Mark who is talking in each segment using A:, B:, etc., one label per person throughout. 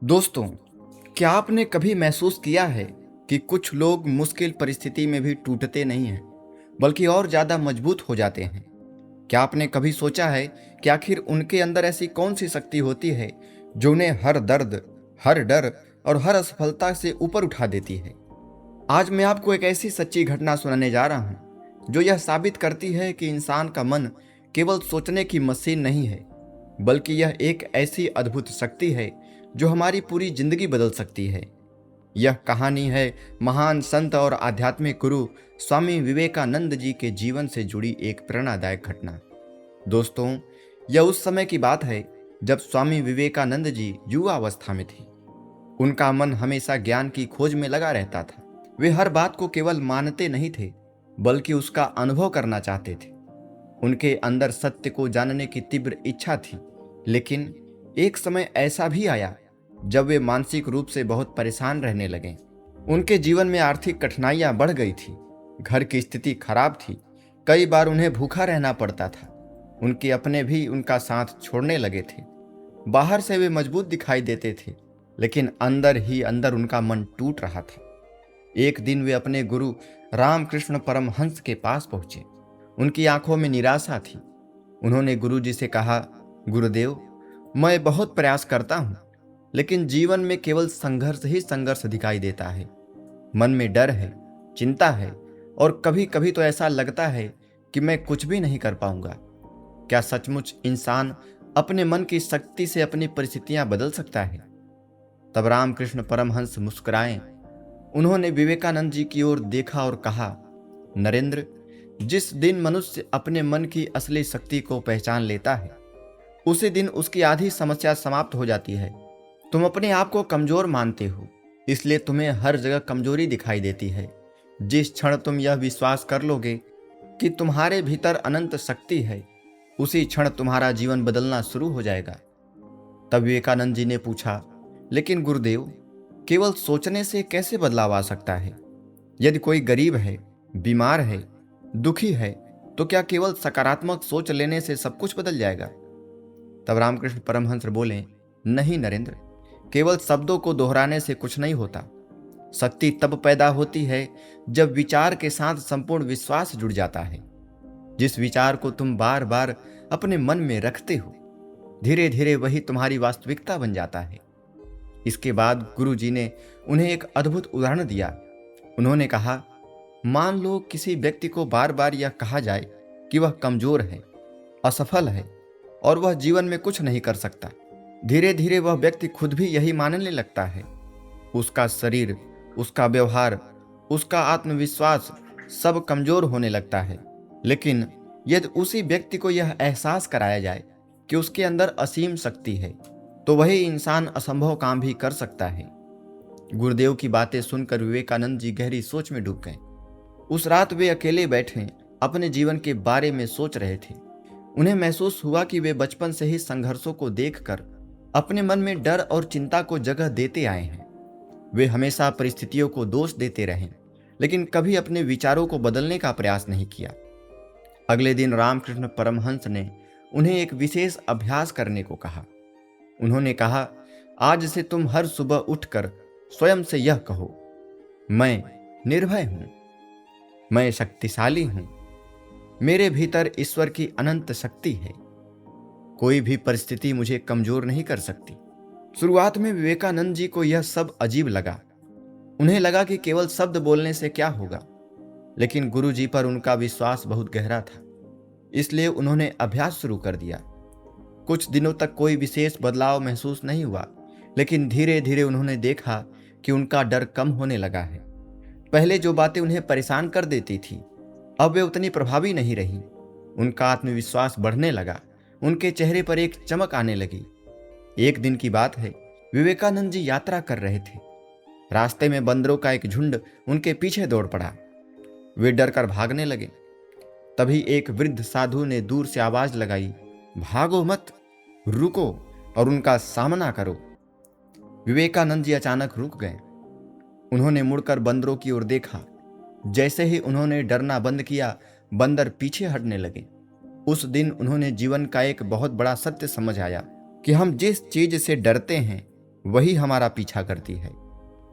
A: दोस्तों, क्या आपने कभी महसूस किया है कि कुछ लोग मुश्किल परिस्थिति में भी टूटते नहीं हैं, बल्कि और ज़्यादा मजबूत हो जाते हैं? क्या आपने कभी सोचा है कि आखिर उनके अंदर ऐसी कौन सी शक्ति होती है जो उन्हें हर दर्द, हर डर और हर असफलता से ऊपर उठा देती है? आज मैं आपको एक ऐसी सच्ची घटना सुनाने जा रहा हूँ जो यह साबित करती है कि इंसान का मन केवल सोचने की मशीन नहीं है, बल्कि यह एक ऐसी अद्भुत शक्ति है जो हमारी पूरी जिंदगी बदल सकती है। यह कहानी है महान संत और आध्यात्मिक गुरु स्वामी विवेकानंद जी के जीवन से जुड़ी एक प्रेरणादायक घटना। दोस्तों, यह उस समय की बात है जब स्वामी विवेकानंद जी युवा अवस्था में थे। उनका मन हमेशा ज्ञान की खोज में लगा रहता था। वे हर बात को केवल मानते नहीं थे, बल्कि उसका अनुभव करना चाहते थे। उनके अंदर सत्य को जानने की तीव्र इच्छा थी। लेकिन एक समय ऐसा भी आया जब वे मानसिक रूप से बहुत परेशान रहने लगे। उनके जीवन में आर्थिक कठिनाइयां बढ़ गई थी। घर की स्थिति खराब थी। कई बार उन्हें भूखा रहना पड़ता था। उनके अपने भी उनका साथ छोड़ने लगे थे। बाहर से वे मजबूत दिखाई देते थे, लेकिन अंदर ही अंदर उनका मन टूट रहा था। एक दिन वे अपने गुरु रामकृष्ण परमहंस के पास पहुंचे। उनकी आंखों में निराशा थी। उन्होंने गुरुजी से कहा, गुरुदेव, मैं बहुत प्रयास करता हूं, लेकिन जीवन में केवल संघर्ष ही संघर्ष दिखाई देता है। मन में डर है, चिंता है, और कभी कभी तो ऐसा लगता है कि मैं कुछ भी नहीं कर पाऊंगा। क्या सचमुच इंसान अपने मन की शक्ति से अपनी परिस्थितियां बदल सकता है? तब रामकृष्ण परमहंस मुस्कुराए। उन्होंने विवेकानंद जी की ओर देखा और कहा, नरेंद्र, जिस दिन मनुष्य अपने मन की असली शक्ति को पहचान लेता है, उसी दिन उसकी आधी समस्या समाप्त हो जाती है। तुम अपने आप को कमजोर मानते हो, इसलिए तुम्हें हर जगह कमजोरी दिखाई देती है। जिस क्षण तुम यह विश्वास कर लोगे कि तुम्हारे भीतर अनंत शक्ति है, उसी क्षण तुम्हारा जीवन बदलना शुरू हो जाएगा। तब विवेकानंद जी ने पूछा, लेकिन गुरुदेव, केवल सोचने से कैसे बदलाव आ सकता है? यदि कोई गरीब है, बीमार है, दुखी है, तो क्या केवल सकारात्मक सोच लेने से सब कुछ बदल जाएगा? तब रामकृष्ण परमहंस बोले, नहीं नरेंद्र, केवल शब्दों को दोहराने से कुछ नहीं होता। शक्ति तब पैदा होती है जब विचार के साथ संपूर्ण विश्वास जुड़ जाता है। जिस विचार को तुम बार बार अपने मन में रखते हो, धीरे धीरे वही तुम्हारी वास्तविकता बन जाता है। इसके बाद गुरु जी ने उन्हें एक अद्भुत उदाहरण दिया। उन्होंने कहा, मान लो किसी व्यक्ति को बार बार यह कहा जाए कि वह कमजोर है, असफल है और वह जीवन में कुछ नहीं कर सकता। धीरे धीरे वह व्यक्ति खुद भी यही मानने लगता है। उसका शरीर, उसका व्यवहार, उसका आत्मविश्वास सब कमजोर होने लगता है। लेकिन यदि उसी व्यक्ति को यह एहसास कराया जाए कि उसके अंदर असीम शक्ति है, तो वही इंसान असंभव काम भी कर सकता है। गुरुदेव की बातें सुनकर विवेकानंद जी गहरी सोच में डूब गए। उस रात वे अकेले बैठे अपने जीवन के बारे में सोच रहे थे। उन्हें महसूस हुआ कि वे बचपन से ही संघर्षों को देखकर अपने मन में डर और चिंता को जगह देते आए हैं। वे हमेशा परिस्थितियों को दोष देते रहे, लेकिन कभी अपने विचारों को बदलने का प्रयास नहीं किया। अगले दिन रामकृष्ण परमहंस ने उन्हें एक विशेष अभ्यास करने को कहा। उन्होंने कहा, आज से तुम हर सुबह उठकर स्वयं से यह कहो, मैं निर्भय हूं, मैं शक्तिशाली हूं, मेरे भीतर ईश्वर की अनंत शक्ति है, कोई भी परिस्थिति मुझे कमजोर नहीं कर सकती। शुरुआत में विवेकानंद जी को यह सब अजीब लगा। उन्हें लगा कि केवल शब्द बोलने से क्या होगा, लेकिन गुरु जी पर उनका विश्वास बहुत गहरा था, इसलिए उन्होंने अभ्यास शुरू कर दिया। कुछ दिनों तक कोई विशेष बदलाव महसूस नहीं हुआ, लेकिन धीरे धीरे उन्होंने देखा कि उनका डर कम होने लगा है। पहले जो बातें उन्हें परेशान कर देती थी, अब वे उतनी प्रभावी नहीं रही। उनका आत्मविश्वास बढ़ने लगा। उनके चेहरे पर एक चमक आने लगी। एक दिन की बात है, विवेकानंद जी यात्रा कर रहे थे। रास्ते में बंदरों का एक झुंड उनके पीछे दौड़ पड़ा। वे डर कर भागने लगे। तभी एक वृद्ध साधु ने दूर से आवाज लगाई, भागो मत, रुको और उनका सामना करो। विवेकानंद जी अचानक रुक गए। उन्होंने मुड़कर बंदरों की ओर देखा। जैसे ही उन्होंने डरना बंद किया, बंदर पीछे हटने लगे। उस दिन उन्होंने जीवन का एक बहुत बड़ा सत्य समझ आया कि हम जिस चीज से डरते हैं वही हमारा पीछा करती है,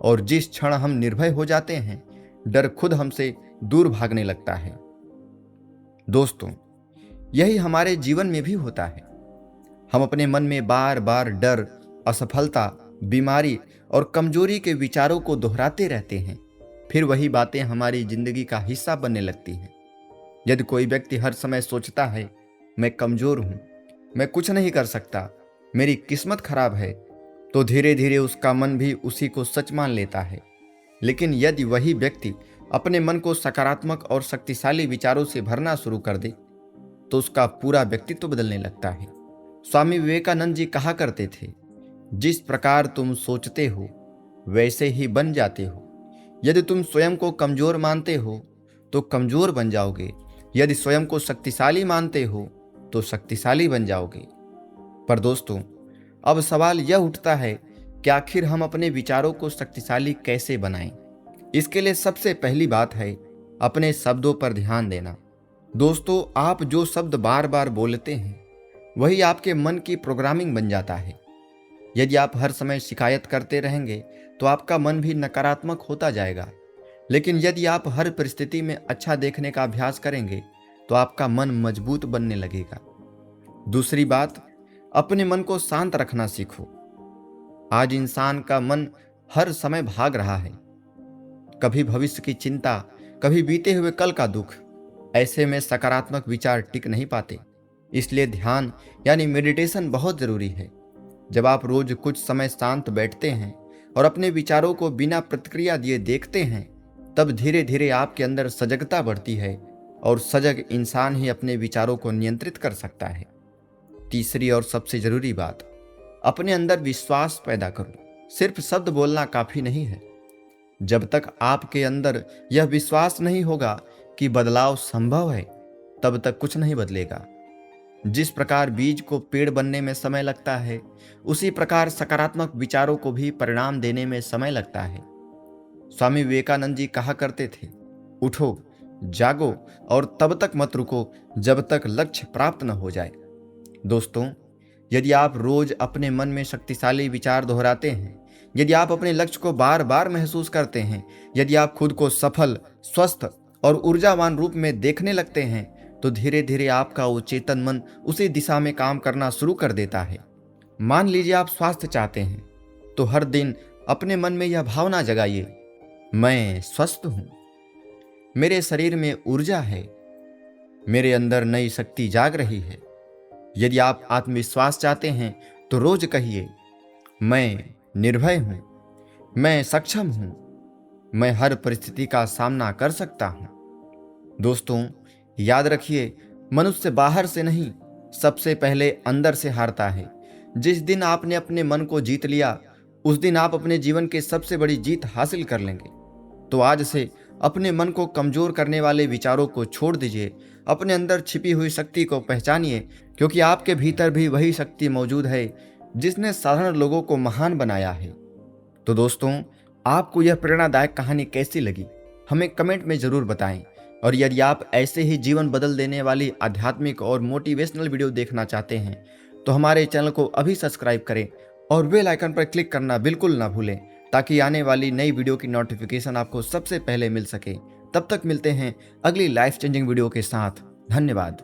A: और जिस क्षण हम निर्भय हो जाते हैं, डर खुद हमसे दूर भागने लगता है। दोस्तों, यही हमारे जीवन में भी होता है। हम अपने मन में बार बार डर, असफलता, बीमारी और कमजोरी के विचारों को दोहराते रहते हैं। फिर वही बातें हमारी जिंदगी का हिस्सा बनने लगती हैं। यदि कोई व्यक्ति हर समय सोचता है, मैं कमजोर हूं, मैं कुछ नहीं कर सकता, मेरी किस्मत खराब है, तो धीरे धीरे उसका मन भी उसी को सच मान लेता है। लेकिन यदि वही व्यक्ति अपने मन को सकारात्मक और शक्तिशाली विचारों से भरना शुरू कर दे, तो उसका पूरा व्यक्तित्व बदलने लगता है। स्वामी विवेकानंद जी कहा करते थे, जिस प्रकार तुम सोचते हो वैसे ही बन जाते हो। यदि तुम स्वयं को कमजोर मानते हो तो कमजोर बन जाओगे, यदि स्वयं को शक्तिशाली मानते हो तो शक्तिशाली बन जाओगे। पर दोस्तों, अब सवाल यह उठता है कि आखिर हम अपने विचारों को शक्तिशाली कैसे बनाएं? इसके लिए सबसे पहली बात है अपने शब्दों पर ध्यान देना। दोस्तों, आप जो शब्द बार बार बोलते हैं वही आपके मन की प्रोग्रामिंग बन जाता है। यदि आप हर समय शिकायत करते रहेंगे तो आपका मन भी नकारात्मक होता जाएगा। लेकिन यदि आप हर परिस्थिति में अच्छा देखने का अभ्यास करेंगे तो आपका मन मजबूत बनने लगेगा। दूसरी बात, अपने मन को शांत रखना सीखो। आज इंसान का मन हर समय भाग रहा है, कभी भविष्य की चिंता, कभी बीते हुए कल का दुख। ऐसे में सकारात्मक विचार टिक नहीं पाते। इसलिए ध्यान यानी मेडिटेशन बहुत जरूरी है। जब आप रोज कुछ समय शांत बैठते हैं और अपने विचारों को बिना प्रतिक्रिया दिए देखते हैं, तब धीरे धीरे आपके अंदर सजगता बढ़ती है, और सजग इंसान ही अपने विचारों को नियंत्रित कर सकता है। तीसरी और सबसे जरूरी बात, अपने अंदर विश्वास पैदा करो। सिर्फ शब्द बोलना काफी नहीं है। जब तक आपके अंदर यह विश्वास नहीं होगा कि बदलाव संभव है, तब तक कुछ नहीं बदलेगा। जिस प्रकार बीज को पेड़ बनने में समय लगता है, उसी प्रकार सकारात्मक विचारों को भी परिणाम देने में समय लगता है। स्वामी विवेकानंद जी कहा करते थे, उठो, जागो और तब तक मत रुको जब तक लक्ष्य प्राप्त न हो जाए। दोस्तों, यदि आप रोज अपने मन में शक्तिशाली विचार दोहराते हैं, यदि आप अपने लक्ष्य को बार बार महसूस करते हैं, यदि आप खुद को सफल, स्वस्थ और ऊर्जावान रूप में देखने लगते हैं, तो धीरे धीरे आपका वो चेतन मन उसी दिशा में काम करना शुरू कर देता है। मान लीजिए आप स्वास्थ्य चाहते हैं, तो हर दिन अपने मन में यह भावना जगाइए, मैं स्वस्थ हूं, मेरे शरीर में ऊर्जा है, मेरे अंदर नई शक्ति जाग रही है। यदि आप आत्मविश्वास चाहते हैं तो रोज कहिए, मैं निर्भय हूं, मैं सक्षम हूं, मैं हर परिस्थिति का सामना कर सकता हूं। दोस्तों, याद रखिए, मनुष्य बाहर से नहीं, सबसे पहले अंदर से हारता है। जिस दिन आपने अपने मन को जीत लिया, उस दिन आप अपने जीवन की सबसे बड़ी जीत हासिल कर लेंगे। तो आज से अपने मन को कमजोर करने वाले विचारों को छोड़ दीजिए, अपने अंदर छिपी हुई शक्ति को पहचानिए, क्योंकि आपके भीतर भी वही शक्ति मौजूद है जिसने साधारण लोगों को महान बनाया है। तो दोस्तों, आपको यह प्रेरणादायक कहानी कैसी लगी, हमें कमेंट में जरूर बताएं। और यदि आप ऐसे ही जीवन बदल देने वाली आध्यात्मिक और मोटिवेशनल वीडियो देखना चाहते हैं, तो हमारे चैनल को अभी सब्सक्राइब करें और बेल आइकन पर क्लिक करना बिल्कुल ना भूलें, ताकि आने वाली नई वीडियो की नोटिफिकेशन आपको सबसे पहले मिल सके। तब तक मिलते हैं अगली लाइफ चेंजिंग वीडियो के साथ। धन्यवाद।